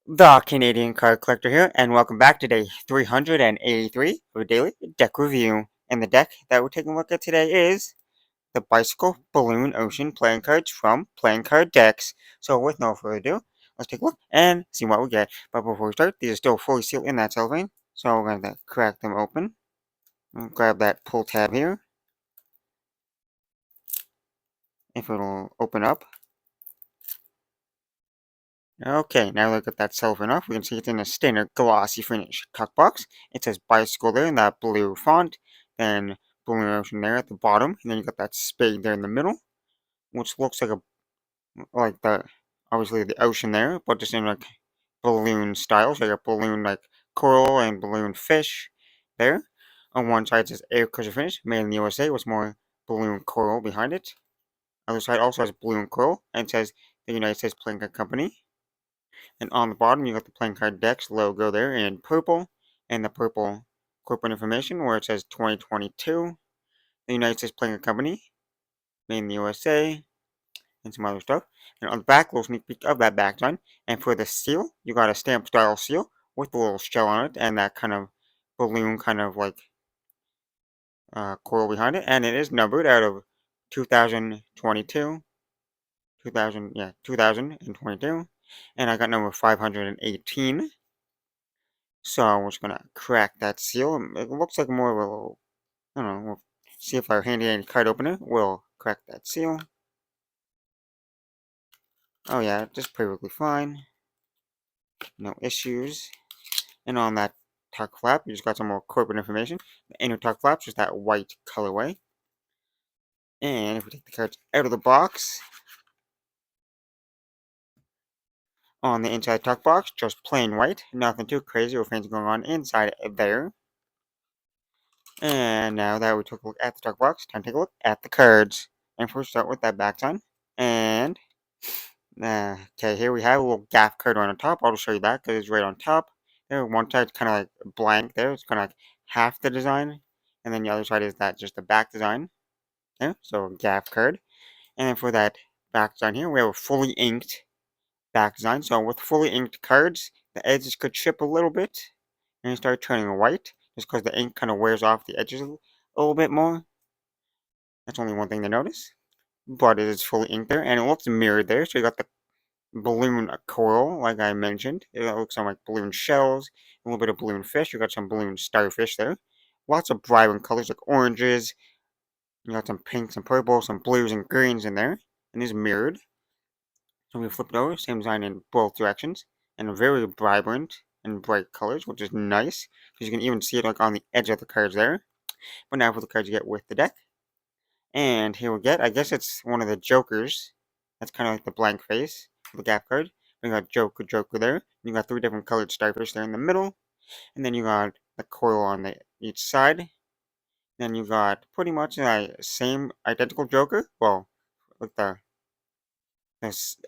The Canadian Card Collector here, and welcome back to day 383 of a daily deck review. And the deck that we're taking a look at today is the Bicycle Balloon Ocean playing cards from Playing Card Decks. So with no further ado, let's take a look and see what we get. But before we start, these are still fully sealed in that cellophane, so we're going to crack them open. And grab that pull tab here, if it'll open up. Okay, now look at that cellophane off. We can see it's in a standard glossy finish tuck box. It says bicycle there in that blue font, then Balloon Ocean there at the bottom, and then you got that spade there in the middle, which looks like the obviously the ocean there, but just in like balloon style. So you got balloon like coral and balloon fish there. On one side it says air cushion finish, made in the USA, with more balloon coral behind it. Other side also has balloon coral, and it says the United States Playing Card Company. And on the bottom, you got the playing card decks logo there in purple, and the purple corporate information where it says 2022, the United States Playing Card Company, made in the USA, and some other stuff. And on the back, little sneak peek of that back design. And for the seal, you got a stamp style seal with a little shell on it and that kind of balloon kind of like coral behind it. And it is numbered out of 2022, 2022. And I got number 518. So we're just gonna crack that seal. It looks like more of a little, I don't know, we'll see if our handy dandy card opener will crack that seal. Oh yeah, just perfectly fine. No issues. And on that tuck flap, you just got some more corporate information. The inner tuck flap's just that white colorway. And if we take the cards out of the box, on the inside tuck box, just plain white. Nothing too crazy or fancy going on inside there. And now that we took a look at the tuck box, time to take a look at the cards. And first start with that back sign. And okay, here we have a little gaff card on the top. I'll just show you that because it's right on top. There, one side's kind of like blank there. It's kind of like half the design. And then the other side is that just the back design. There, so gaff card. And then for that back design here, we have a fully inked back design. So with fully inked cards, the edges could chip a little bit and start turning white just because the ink kind of wears off the edges a little bit more. That's only one thing to notice. But it is fully inked there, and it looks mirrored there. So you got the balloon coral, like I mentioned. It looks like balloon shells, a little bit of balloon fish. You got some balloon starfish there. Lots of vibrant colors like oranges. You got some pinks and purples, some blues and greens in there. And it's mirrored. So we flip it over, same design in both directions. And very vibrant and bright colors, which is nice. Because you can even see it like on the edge of the cards there. But now for the cards you get with the deck. And here we get, I guess it's one of the Jokers. That's kind of like the blank face of the gap card. We got Joker there. You got three different colored starfish there in the middle. And then you got the coil on each side. Then you got pretty much the same identical Joker. Well, like the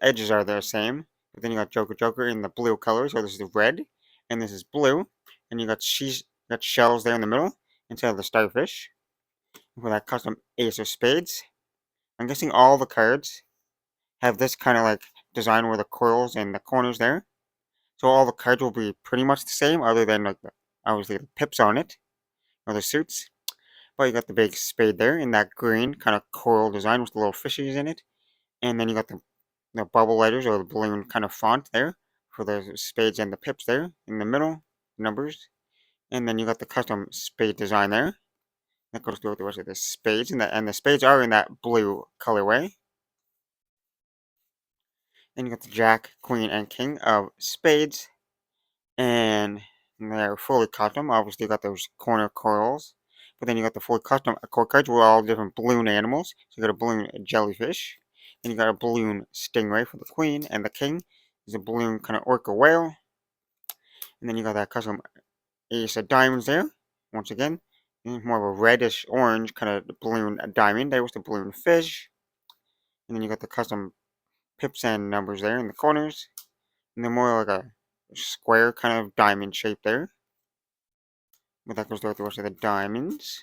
edges are the same. But then you got Joker in the blue color. So this is red. And this is blue. And you got shells there in the middle instead of the starfish. For that custom Ace of Spades. I'm guessing all the cards have this kind of like design where the coils and the corners there. So all the cards will be pretty much the same other than like obviously the pips on it or the suits. But you got the big spade there in that green kind of coral design with the little fishies in it. And then you got the bubble letters or the balloon kind of font there for the spades and the pips there in the middle, numbers. And then you got the custom spade design there. That goes through the rest of the spades, and the spades are in that blue colorway. Then you got the Jack, Queen, and King of Spades. And they're fully custom. Obviously, you got those corner corals. But then you got the fully custom core cards with all different balloon animals. So you got a balloon jellyfish. Then you got a balloon stingray for the Queen. And the King is a balloon kind of orca whale. And then you got that custom ace of diamonds there. Once again, more of a reddish orange kind of balloon diamond. There was the balloon fish. And then you got the custom pips and numbers there in the corners. And then more like a square kind of diamond shape there. But that goes throughout the rest of the diamonds.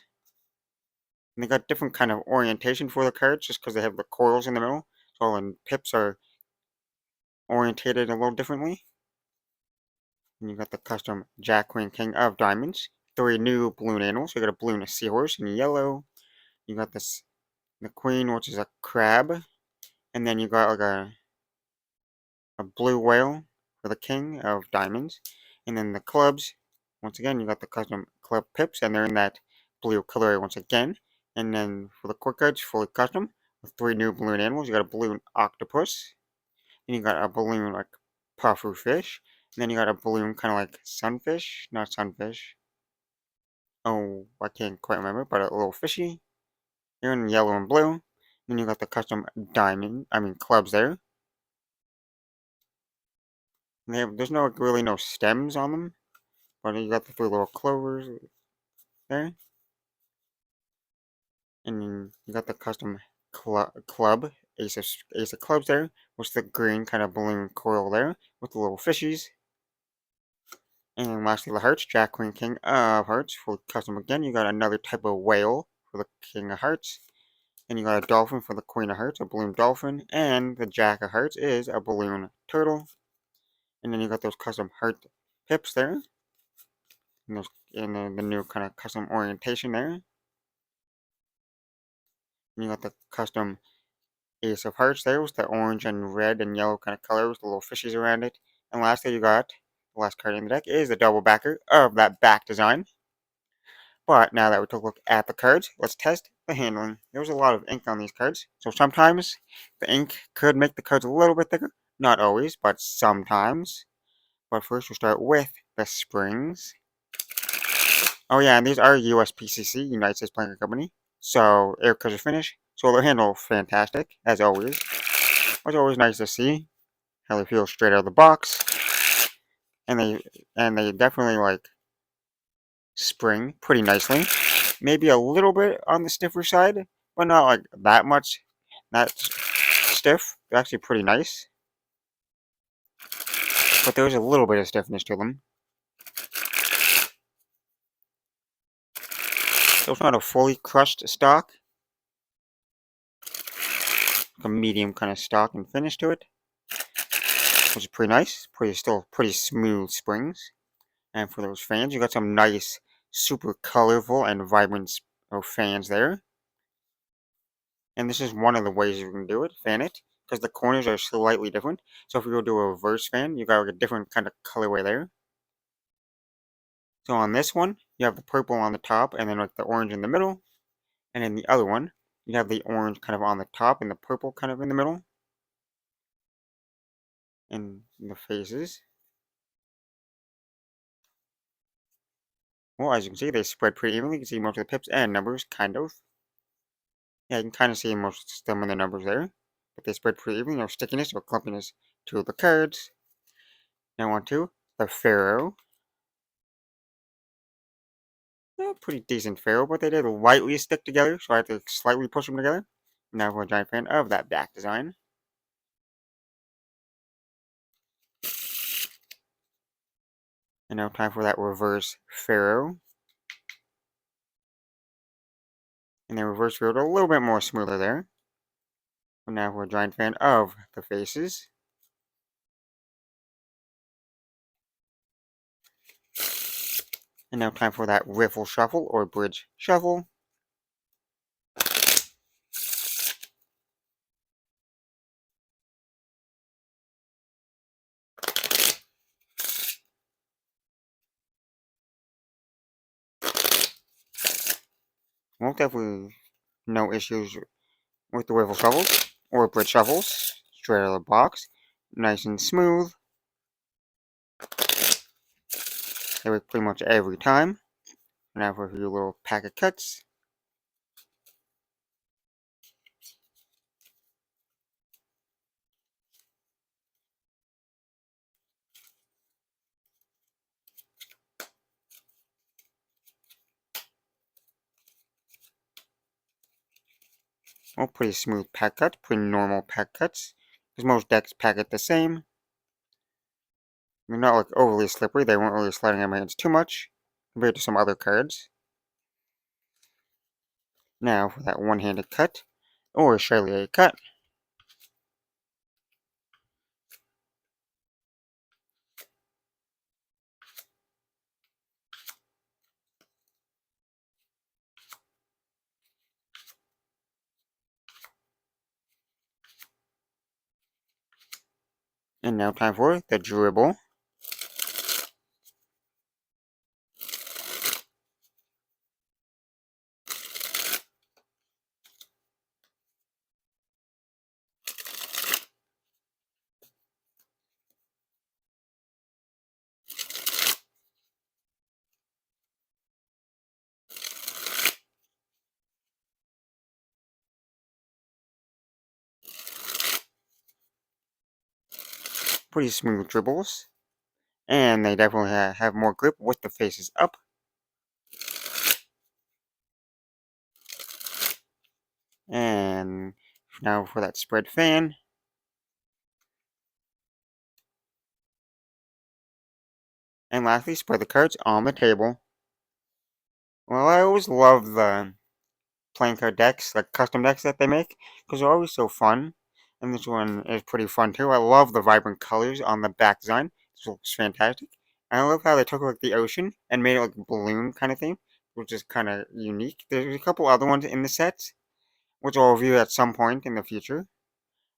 And they got different kind of orientation for the cards just because they have the coils in the middle. So all the pips are orientated a little differently. And you got the custom Jack, Queen, King of Diamonds. 3 new balloon animals. You got a balloon seahorse in yellow. You got this the queen, which is a crab. And then you got like a blue whale for the king of diamonds. And then the clubs, once again, you got the custom club pips, and they're in that blue color once again. And then for the quick cards, fully custom, with 3 new balloon animals. You got a balloon octopus, and you got a balloon like puffer fish, and then you got a balloon kind of like sunfish, not sunfish. Oh, I can't quite remember, but a little fishy. They're in yellow and blue. Then you got the custom clubs there. There's no really no stems on them, but you got the 3 little clovers there. And then you got the custom club, ace of clubs there, with the green kind of balloon coil there, with the little fishies. And then lastly, the hearts, Jack, Queen, King of Hearts, for custom again. You got another type of whale for the King of Hearts. And you got a dolphin for the Queen of Hearts, a balloon dolphin. And the Jack of Hearts is a balloon turtle. And then you got those custom heart pips there. And the new kind of custom orientation there. And you got the custom Ace of Hearts there with the orange and red and yellow kind of color with the little fishies around it. And lastly, you got the last card in the deck is the double backer of that back design. But now that we took a look at the cards, let's test the handling. There was a lot of ink on these cards, so sometimes the ink could make the cards a little bit thicker. Not always, but sometimes. But first we'll start with the springs. Oh yeah, and these are USPCC, United States Planking Company. So air cushioner finish. So they'll handle fantastic, as always. It's always nice to see how they feel straight out of the box. And they definitely like spring pretty nicely. Maybe a little bit on the stiffer side, but not like that much. Not stiff. They're actually pretty nice. But there's a little bit of stiffness to them. So it's not a fully crushed stock. Like a medium kind of stock and finish to it. Which is pretty nice. Still pretty smooth springs. And for those fans, you got some nice, super colorful and vibrant fans there. And this is one of the ways you can do it, fan it, because the corners are slightly different. So if you go do a reverse fan, you got like a different kind of colorway there. So on this one, you have the purple on the top and then like the orange in the middle. And in the other one, you have the orange kind of on the top and the purple kind of in the middle. And the faces. Well, as you can see, they spread pretty evenly. You can see most of the pips and numbers, kind of. Yeah, you can kind of see most of some of the numbers there. But they spread pretty evenly. No stickiness or clumpiness to the cards. Now on to the Pharaoh. Yeah, pretty decent Pharaoh, but they did lightly stick together, so I had to slightly push them together. Now I'm a giant fan of that back design. And now time for that reverse Pharaoh. And the reverse Pharaoh a little bit more smoother there. And now we're a giant fan of the faces. And now time for that riffle shuffle or bridge shuffle. Well, definitely no issues with the riffle shuffles or bridge shuffles. Straight out of the box. Nice and smooth. They work pretty much every time. Now for a few little packet cuts. Well, pretty smooth pack cuts, pretty normal pack cuts. Because most decks pack it the same. They're not like overly slippery, they weren't really sliding on my hands too much compared to some other cards. Now for that one-handed cut, or Charlier cut. And now time for the dribble. Pretty smooth dribbles. And they definitely have more grip with the faces up. And now for that spread fan. And lastly, spread the cards on the table. Well, I always love the playing card decks, like custom decks that they make, because they're always so fun. And this one is pretty fun too. I love the vibrant colors on the back design. This looks fantastic. And I love how they took like the ocean and made it like a balloon kind of thing, which is kind of unique. There's a couple other ones in the set, which I'll review at some point in the future.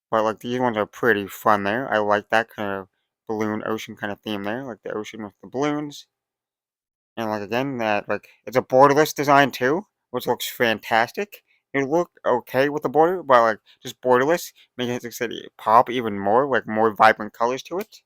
But like these ones are pretty fun there. I like that kind of balloon ocean kind of theme there, like the ocean with the balloons. And like again, that like it's a borderless design too, which looks fantastic. It looked okay with the border, but like just borderless, making it like, said, pop even more, like more vibrant colors to it.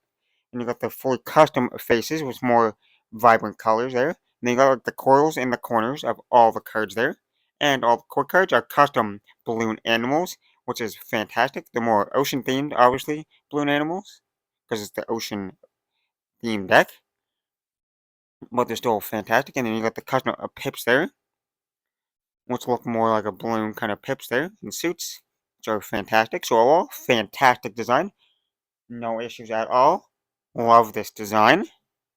And you got the fully custom faces with more vibrant colors there. And then you got like the coils in the corners of all the cards there. And all the core cards are custom balloon animals, which is fantastic. They're more ocean themed, obviously, balloon animals, because it's the ocean themed deck. But they're still fantastic. And then you got the custom pips there, which look more like a balloon kind of pips there in suits, which are fantastic. So all fantastic design. No issues at all. Love this design.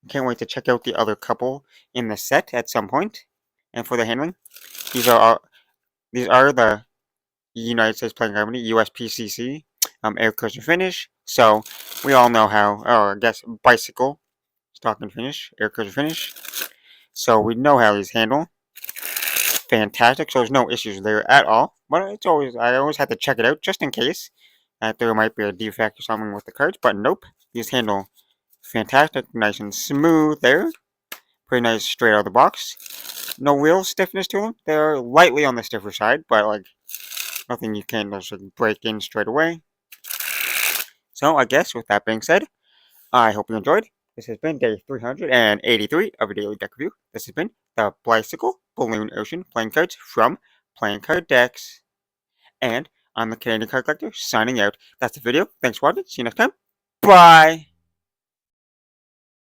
Can't wait to check out the other couple in the set at some point. And for the handling, these are these are the United States Playing Company USPCC air cushion finish. So we all know how, or I guess bicycle stock and finish, air cushion finish. So we know how these handle. Fantastic. So there's no issues there at all. But I always have to check it out just in case that there might be a defect or something with the cards. But nope, these handle fantastic, nice and smooth there. Pretty nice straight out of the box. No real stiffness to them. They're lightly on the stiffer side, but like nothing you can't just like, break in straight away. So I guess with that being said, I hope you enjoyed. This has been day 383 of a daily deck review. This has been the Bicycle Balloon Ocean playing cards from Playing Card Decks. And I'm the Canadian Card Collector signing out. That's the video. Thanks for watching. See you next time. Bye!